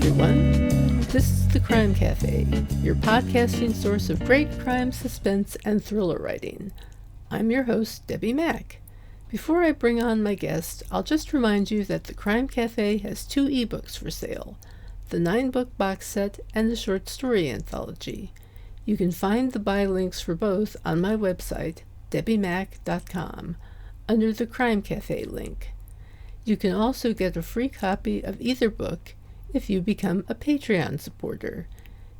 everyone. This is The Crime Cafe, your podcasting source of great crime, suspense, and thriller writing. I'm your host, Debbi Mack. Before I bring on my guest, I'll just remind you that The Crime Cafe has 2 ebooks for sale, the 9-book box set and the short story anthology. You can find the buy links for both on my website, debbimack.com, under the Crime Cafe link. You can also get a free copy of either book if you become a Patreon supporter.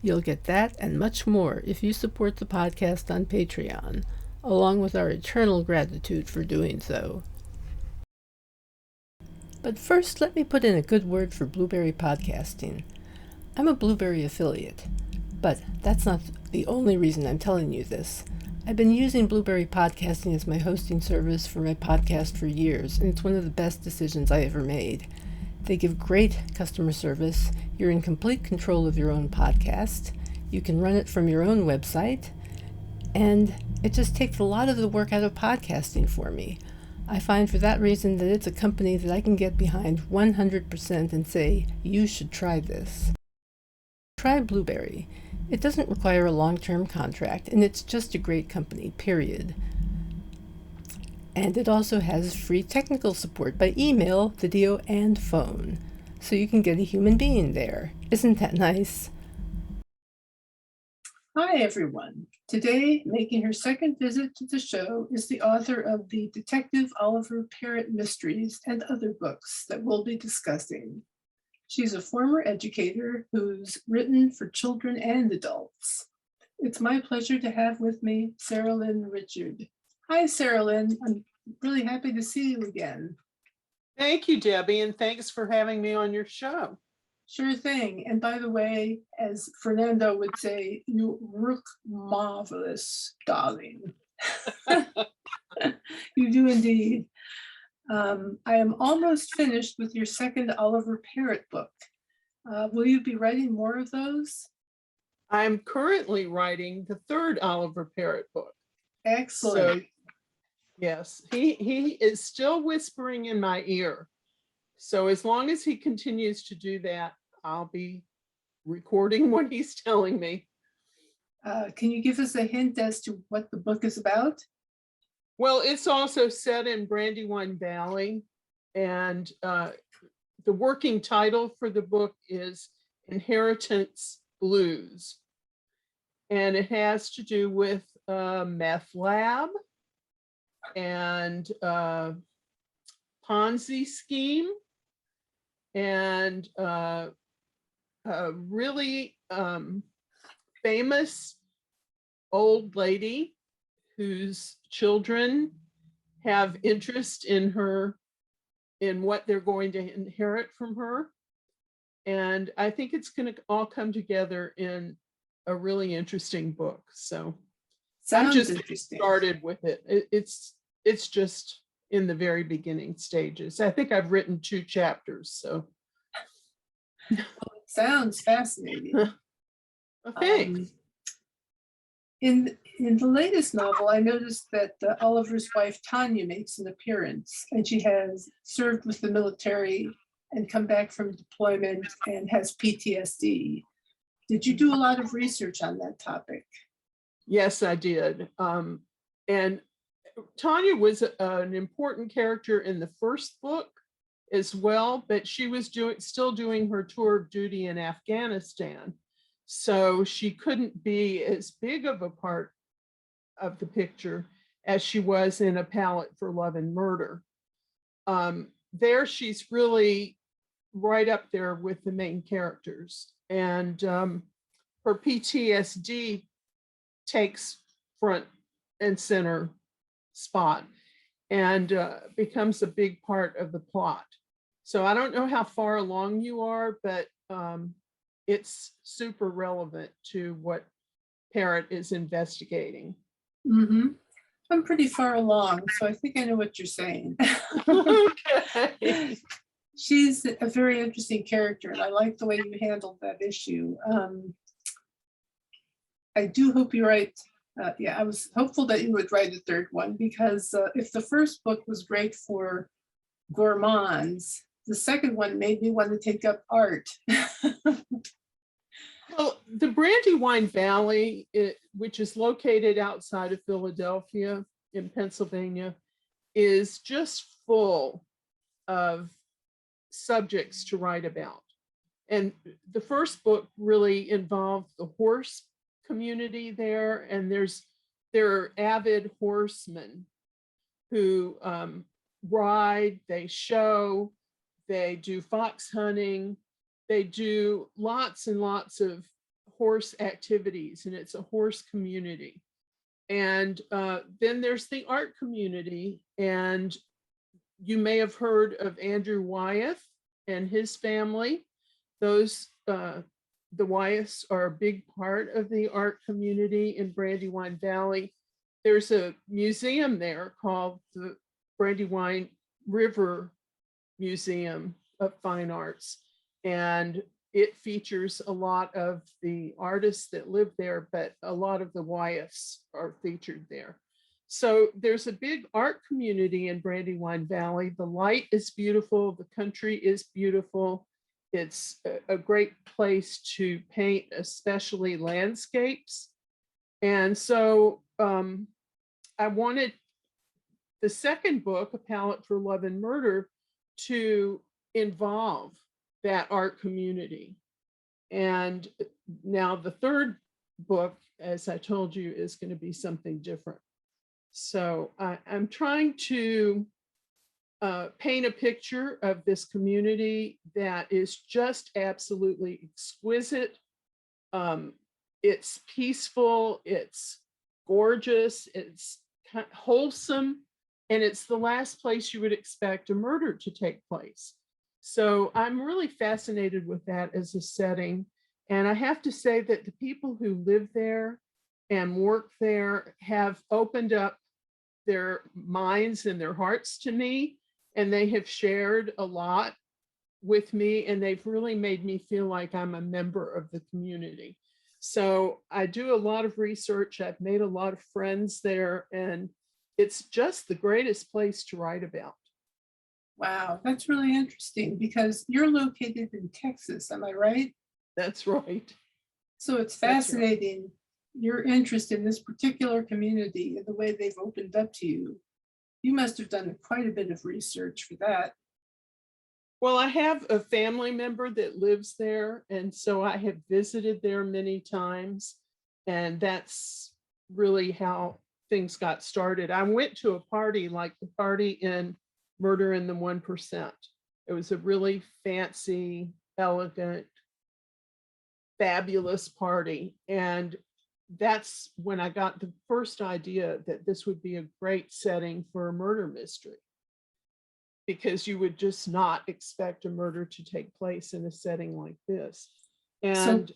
You'll get that and much more if you support the podcast on Patreon, along with our eternal gratitude for doing so. But first, let me put in a good word for Blueberry Podcasting. I'm a Blueberry affiliate, but that's not the only reason I'm telling you this. I've been using Blueberry Podcasting as my hosting service for my podcast for years, and it's one of the best decisions I ever made. They give great customer service. You're in complete control of your own podcast. You can run it from your own website, and it just takes a lot of the work out of podcasting for me. I find for that reason that it's a company that I can get behind 100% and say, you should try this. Try Blueberry. It doesn't require a long-term contract, and it's just a great company, period. And it also has free technical support by email, video, and phone, so you can get a human being there. Isn't that nice? Hi, everyone. Today, making her second visit to the show is the author of the Detective Oliver Parrott mysteries and other books that we'll be discussing. She's a former educator who's written for children and adults. It's my pleasure to have with me Saralyn Richard. Hi, Saralyn. I'm really happy to see you again. Thank you, Debbie, and thanks for having me on your show. Sure thing. And by the way, as Fernando would say, you look marvelous, darling. You do indeed. I am almost finished with your second Oliver Parrott book. Will you be writing more of those? I'm currently writing the 3rd Oliver Parrott book. Excellent. So, yes, he is still whispering in my ear. So as long as he continues to do that, I'll be recording what he's telling me. Can you give us a hint as to what the book is about? Well, it's also set in Brandywine Valley, and the working title for the book is Inheritance Blues. And it has to do with a meth lab and a Ponzi scheme and a really famous old lady whose children have interest in what they're going to inherit from her. And I think it's going to all come together in a really interesting book. So Sounds I'm just interesting. Started with it. It's just in the very beginning stages. I think I've written 2 chapters. So Well, it sounds fascinating. Well, thanks. In the latest novel, I noticed that Oliver's wife, Tanya, makes an appearance, and she has served with the military and come back from deployment and has PTSD. Did you do a lot of research on that topic? Yes, I did. And Tanya was an important character in the first book as well, but she was still doing her tour of duty in Afghanistan. So she couldn't be as big of a part of the picture as she was in A Palette for Love and Murder. There, she's really right up there with the main characters. And her PTSD takes front and center spot and becomes a big part of the plot. So I don't know how far along you are, but it's super relevant to what Parrott is investigating. Mm-hmm. I'm pretty far along, so I think I know what you're saying. Okay. She's a very interesting character, and I like the way you handled that issue. I do hope you write, I was hopeful that you would write a 3rd one, because if the first book was great for gourmands, the second one made me want to take up art. Well, the Brandywine Valley, which is located outside of Philadelphia in Pennsylvania, is just full of subjects to write about. And the first book really involved the horse community there, and there are avid horsemen who ride, they show, they do fox hunting, they do lots and lots of horse activities, and it's a horse community. And then there's the art community, and you may have heard of Andrew Wyeth and his family. Those, the Wyeths are a big part of the art community in Brandywine Valley. There's a museum there called the Brandywine River Museum of Fine Arts, and it features a lot of the artists that live there, but a lot of the Wyeths are featured there. So there's a big art community in Brandywine Valley. The light is beautiful, the country is beautiful. It's a great place to paint, especially landscapes. And so I wanted the second book, A Palette for Love and Murder, to involve that art community. And now the third book, as I told you, is going to be something different. So I'm trying to paint a picture of this community that is just absolutely exquisite. It's peaceful, it's gorgeous, it's wholesome, and it's the last place you would expect a murder to take place. So I'm really fascinated with that as a setting. And I have to say that the people who live there and work there have opened up their minds and their hearts to me, and they have shared a lot with me, and they've really made me feel like I'm a member of the community. So I do a lot of research. I've made a lot of friends there, and it's just the greatest place to write about. Wow, that's really interesting because you're located in Texas, am I right? That's right. So it's fascinating, your interest in this particular community and the way they've opened up to you. You must have done quite a bit of research for that. Well, I have a family member that lives there, and so I have visited there many times, and that's really how things got started. I went to a party like the party in Murder in the 1%. It was a really fancy, elegant, fabulous party, and that's when I got the first idea that this would be a great setting for a murder mystery, because you would just not expect a murder to take place in a setting like this. And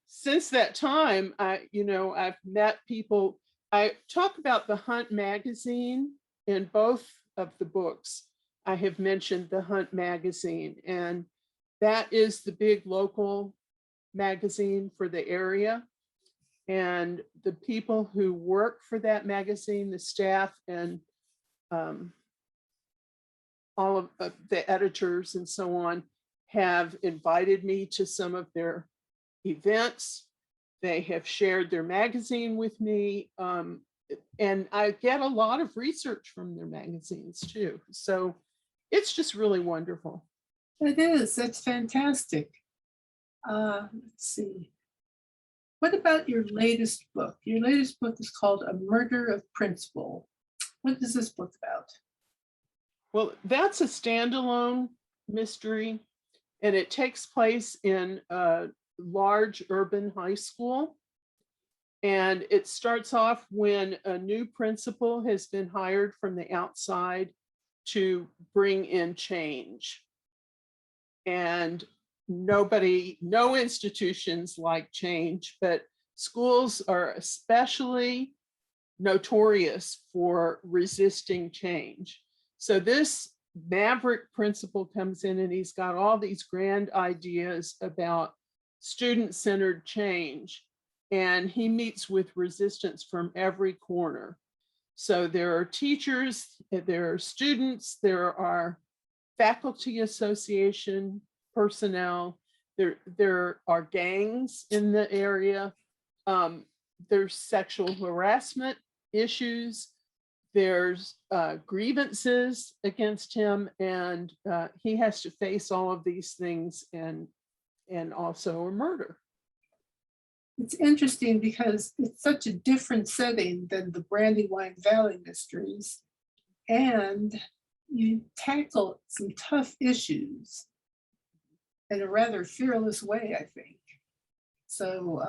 since that time, I've met people. I talk about the Hunt magazine in both of the books. I have mentioned the Hunt magazine, and that is the big local magazine for the area. And the people who work for that magazine, the staff and all of the editors and so on, have invited me to some of their events. They have shared their magazine with me. And I get a lot of research from their magazines too. So it's just really wonderful. It is, that's fantastic. Let's see. What about your latest book? Your latest book is called A Murder of Principle. What is this book about? Well, that's a standalone mystery, and it takes place in a large urban high school. And it starts off when a new principal has been hired from the outside to bring in change. And no institutions like change, but schools are especially notorious for resisting change. So this maverick principal comes in and he's got all these grand ideas about student-centered change, and he meets with resistance from every corner. So there are teachers, there are students, there are faculty association personnel. There are gangs in the area. There's sexual harassment issues. There's grievances against him, and he has to face all of these things and also a murder. It's interesting because it's such a different setting than the Brandywine Valley mysteries, and you tackle some tough issues in a rather fearless way, I think. So,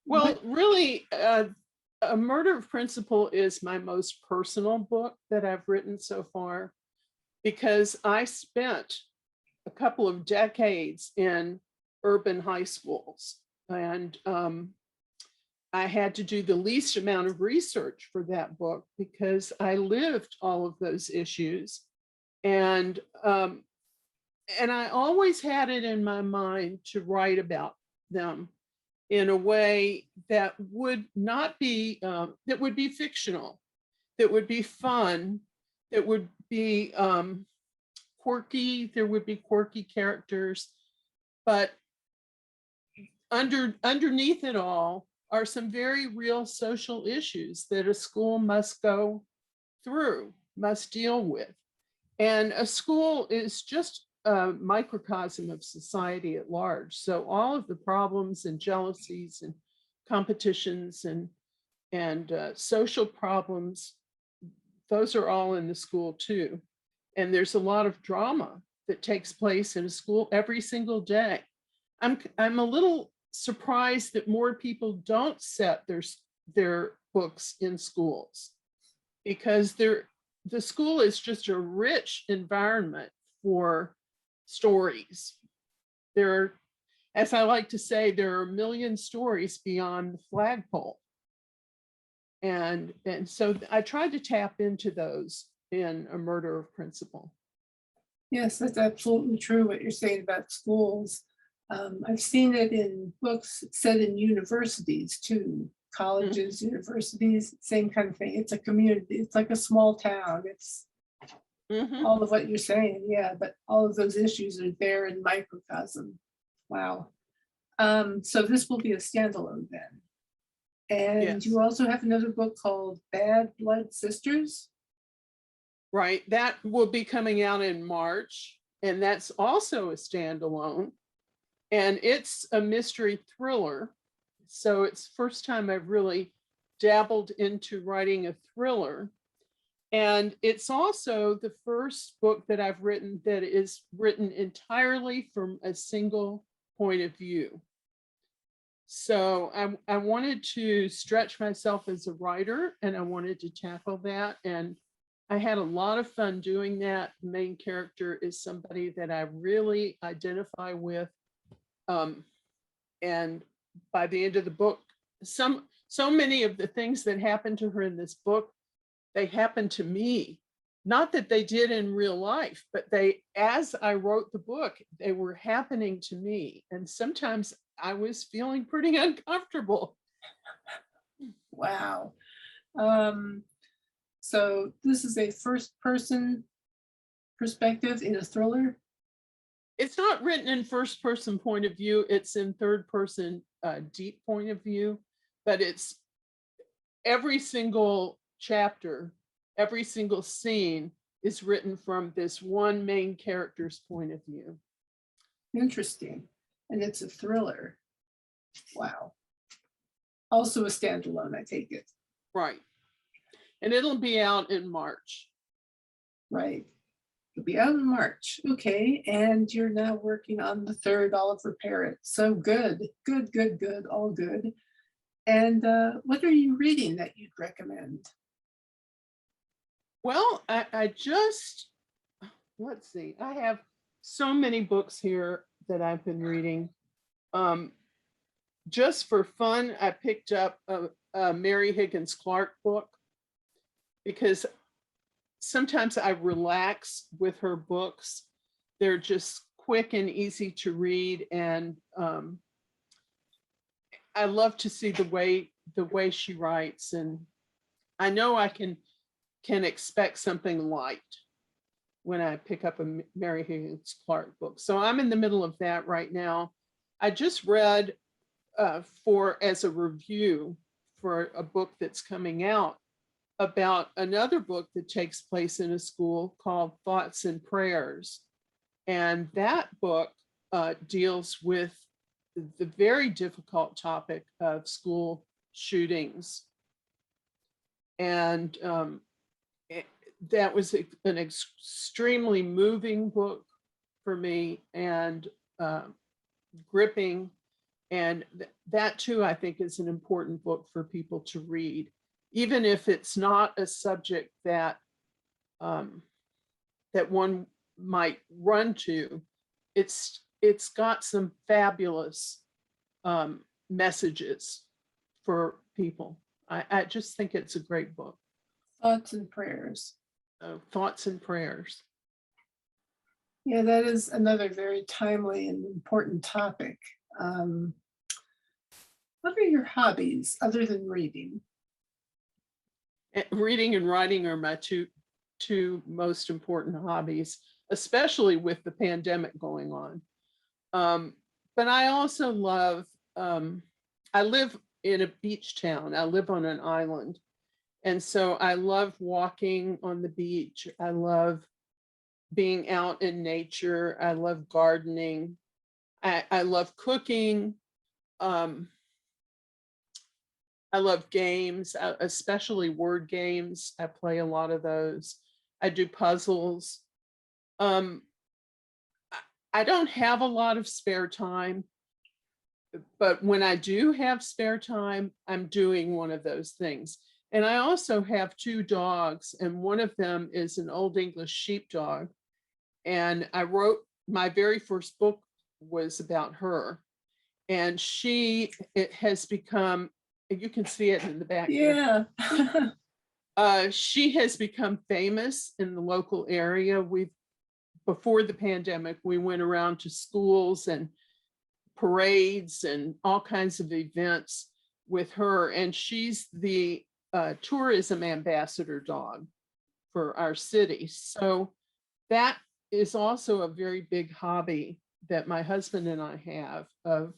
well, really, A Murder of Principle is my most personal book that I've written so far, because I spent a couple of decades in urban high schools, and I had to do the least amount of research for that book because I lived all of those issues. And I always had it in my mind to write about them in a way that would not be, that would be fictional, that would be fun, that would be quirky, there would be quirky characters, but underneath it all are some very real social issues that a school must go through, must deal with. And a school is just a microcosm of society at large. So all of the problems and jealousies and competitions and social problems, those are all in the school too. And there's a lot of drama that takes place in a school every single day. I'm a little surprised that more people don't set their books in schools, because the school is just a rich environment for stories. There are, as I like to say, there are a million stories beyond the flagpole. And so I tried to tap into those in A Murder of Principle. yes, that's absolutely true what you're saying about schools. I've seen it in books set in universities too, colleges, universities, same kind of thing. It's a community, it's like a small town. It's all of what you're saying, yeah, but all of those issues are there in microcosm. Wow. So this will be a standalone then. And Yes. you also have another book called Bad Blood Sisters. Right, that will be coming out in March, and that's also a standalone. And it's a mystery thriller. So it's the first time I've really dabbled into writing a thriller. And it's also the first book that I've written that is written entirely from a single point of view. So I wanted to stretch myself as a writer, and I wanted to tackle that. And I had a lot of fun doing that. The main character is somebody that I really identify with. And by the end of the book, so many of the things that happened to her in this book, they happened to me. Not that they did in real life, but as I wrote the book, they were happening to me. And sometimes I was feeling pretty uncomfortable. Wow. So this is a first person perspective in a thriller? It's not written in first person point of view, it's in third person deep point of view, but it's every single chapter, every single scene is written from this one main character's point of view. Interesting. And it's a thriller. Wow. Also a standalone, I take it. Right. And it'll be out in March. Right. It'll be out in March. Okay. And you're now working on the third Oliver Parrott. So good. Good, good, good. All good. And what are you reading that you'd recommend? Well, I just, let's see, I have so many books here that I've been reading. Just for fun, I picked up a Mary Higgins Clark book because sometimes I relax with her books. They're just quick and easy to read, and I love to see the way she writes, and I know I can expect something light. when I pick up a Mary Higgins Clark book. So I'm in the middle of that right now. I just read as a review for a book that's coming out about another book that takes place in a school called Thoughts and Prayers. And that book deals with the very difficult topic of school shootings. And that was an extremely moving book for me, and gripping. And that too, I think, is an important book for people to read, even if it's not a subject that that one might run to. It's got some fabulous messages for people. I just think it's a great book. Thoughts and Prayers. Thoughts and Prayers. Yeah, that is another very timely and important topic. What are your hobbies other than reading? Reading and writing are my two most important hobbies, especially with the pandemic going on. But I also love, I live in a beach town. I live on an island. And so I love walking on the beach. I love being out in nature. I love gardening. I love cooking. I love games, especially word games. I play a lot of those. I do puzzles. I don't have a lot of spare time, but when I do have spare time, I'm doing one of those things. And I also have two dogs, and one of them is an Old English sheepdog. And I wrote, my very first book was about her. And it has become, you can see it in the back. Yeah. She has become famous in the local area. Before the pandemic, we went around to schools and parades and all kinds of events with her. And she's the tourism ambassador dog for our city. So that is also a very big hobby that my husband and I have, of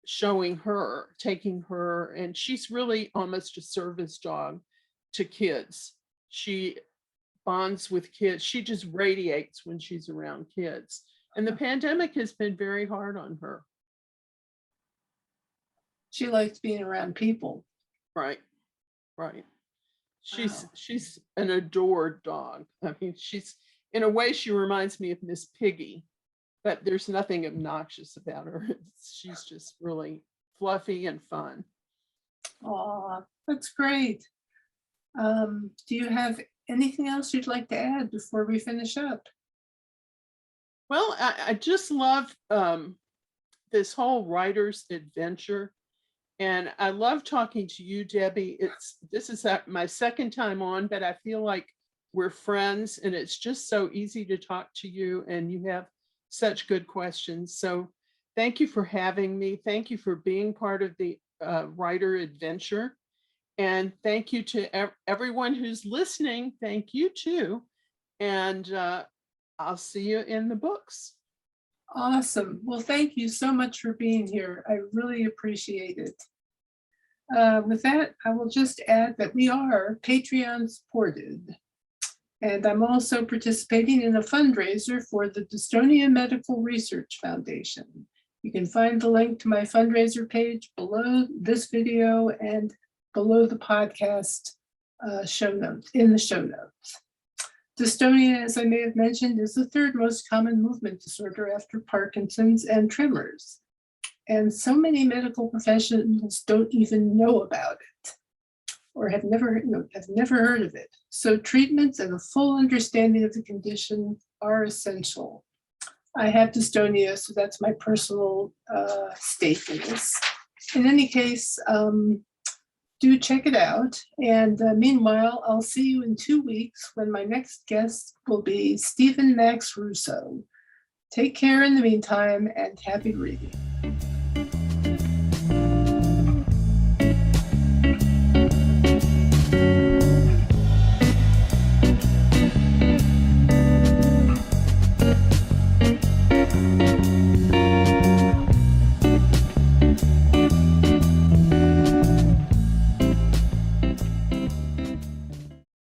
showing her, taking her, and she's really almost a service dog to kids. She bonds with kids. She just radiates when she's around kids. And the pandemic has been very hard on her. She likes being around people. Right. Wow. She's an adored dog. I mean, in a way, she reminds me of Miss Piggy, but there's nothing obnoxious about her. She's just really fluffy and fun. Oh, that's great. Do you have anything else you'd like to add before we finish up? Well, I just love this whole writer's adventure. And I love talking to you, Debbie. This is my second time on, but I feel like we're friends, and it's just so easy to talk to you, and you have such good questions. So thank you for having me. Thank you for being part of the writer adventure. And thank you to everyone who's listening. Thank you too. And I'll see you in the books. Awesome. Well, thank you so much for being here. I really appreciate it. With that, I will just add that we are Patreon supported. And I'm also participating in a fundraiser for the Dystonia Medical Research Foundation. You can find the link to my fundraiser page below this video and below the podcast show notes, in the show notes. Dystonia, as I may have mentioned, is the third most common movement disorder after Parkinson's and tremors. And so many medical professionals don't even know about it, or have never heard of it. So treatments and a full understanding of the condition are essential. I have dystonia, so that's my personal stake in this. In any case, do check it out. And meanwhile, I'll see you in 2 weeks when my next guest will be Stephen Max Russo. Take care in the meantime, and happy reading.